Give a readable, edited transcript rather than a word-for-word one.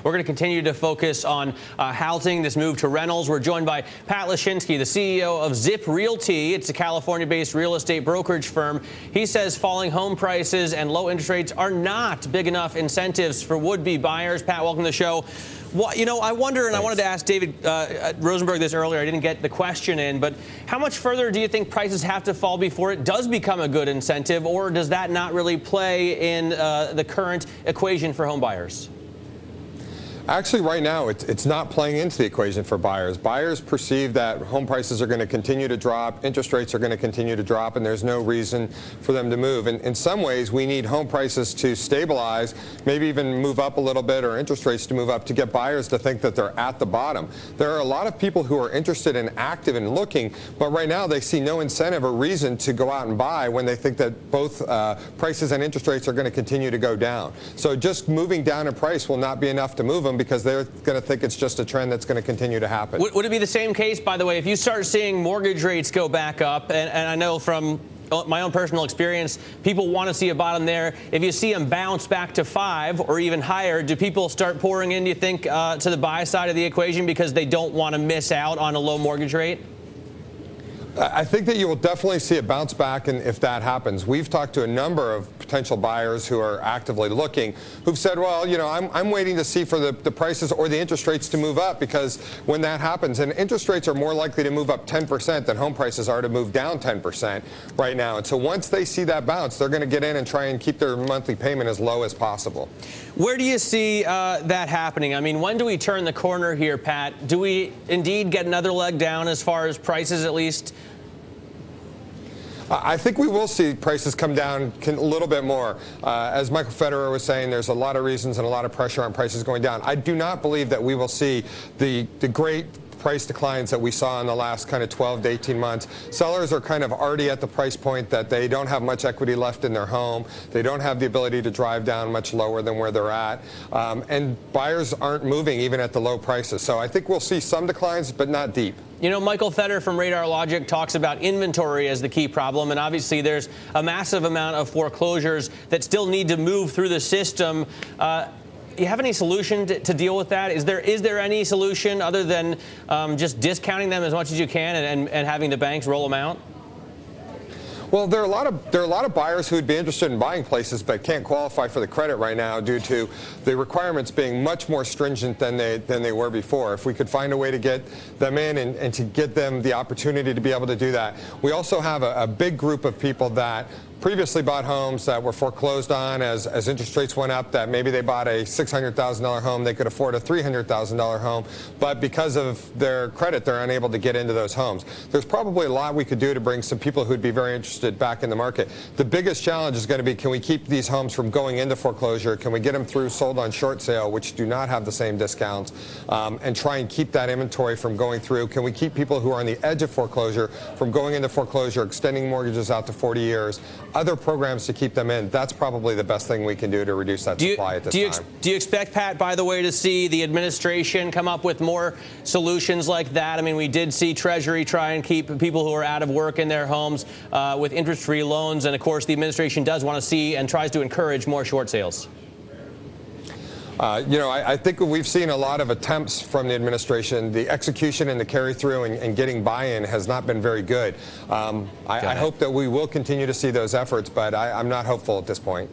We're going to continue to focus on housing, this move to rentals. We're joined by Pat Lashinsky, the CEO of ZipRealty. It's a California-based real estate brokerage firm. He says falling home prices and low interest rates are not big enough incentives for would-be buyers. Pat, welcome to the show. Well, you know, I wonder, and I wanted to ask David Rosenberg this earlier. I didn't get the question in, but how much further do you think prices have to fall before it does become a good incentive, or does that not really play in the current equation for home buyers? Actually, right now, it's not playing into the equation for buyers. Buyers perceive that home prices are going to continue to drop, interest rates are going to continue to drop, and there's no reason for them to move. And in some ways, we need home prices to stabilize, maybe even move up a little bit, or interest rates to move up to get buyers to think that they're at the bottom. There are a lot of people who are interested and active in looking, but right now they see no incentive or reason to go out and buy when they think that both prices and interest rates are going to continue to go down. So just moving down in price will not be enough to move them, because they're going to think it's just a trend that's going to continue to happen. Would it be the same case, by the way, if you start seeing mortgage rates go back up, and I know from my own personal experience, people want to see a bottom there. If you see them bounce back to 5 or even higher, do people start pouring in, do you think, to the buy side of the equation because they don't want to miss out on a low mortgage rate? I think that you will definitely see a bounce back if that happens. We've talked to a number of potential buyers who are actively looking, who've said, well, you know, I'm waiting to see for the prices or the interest rates to move up, because when that happens, and interest rates are more likely to move up 10% than home prices are to move down 10% right now. And so once they see that bounce, they're going to get in and try and keep their monthly payment as low as possible. Where do you see that happening? I mean, when do we turn the corner here, Pat? Do we indeed get another leg down as far as prices, at least? I think we will see prices come down a little bit more. As Michael Federer was saying, there's a lot of reasons and a lot of pressure on prices going down. I do not believe that we will see the great price declines that we saw in the last kind of 12 to 18 months. Sellers are kind of already at the price point that they don't have much equity left in their home. They don't have the ability to drive down much lower than where they're at. And buyers aren't moving even at the low prices. So I think we'll see some declines, but not deep. You know, Michael Federer from Radar Logic talks about inventory as the key problem, and obviously there's a massive amount of foreclosures that still need to move through the system. Do you have any solution to deal with that? Is there any solution other than just discounting them as much as you can and having the banks roll them out? Well, there are a lot of buyers who would be interested in buying places but can't qualify for the credit right now due to the requirements being much more stringent than they were before. If we could find a way to get them in and to get them the opportunity to be able to do that. We also have a big group of people that previously bought homes that were foreclosed on as interest rates went up, that maybe they bought a $600,000 home, they could afford a $300,000 home, but because of their credit, they're unable to get into those homes. There's probably a lot we could do to bring some people who'd be very interested back in the market. The biggest challenge is going to be, can we keep these homes from going into foreclosure? Can we get them through sold on short sale, which do not have the same discounts, and try and keep that inventory from going through? Can we keep people who are on the edge of foreclosure from going into foreclosure, extending mortgages out to 40 years? Other programs to keep them in. That's probably the best thing we can do to reduce that supply at this time. Do you expect, Pat, by the way, to see the administration come up with more solutions like that? I mean, we did see Treasury try and keep people who are out of work in their homes with interest-free loans. And, of course, the administration does want to see and tries to encourage more short sales. You know, I think we've seen a lot of attempts from the administration. The execution and the carry-through and getting buy-in has not been very good. I hope that we will continue to see those efforts, but I'm not hopeful at this point.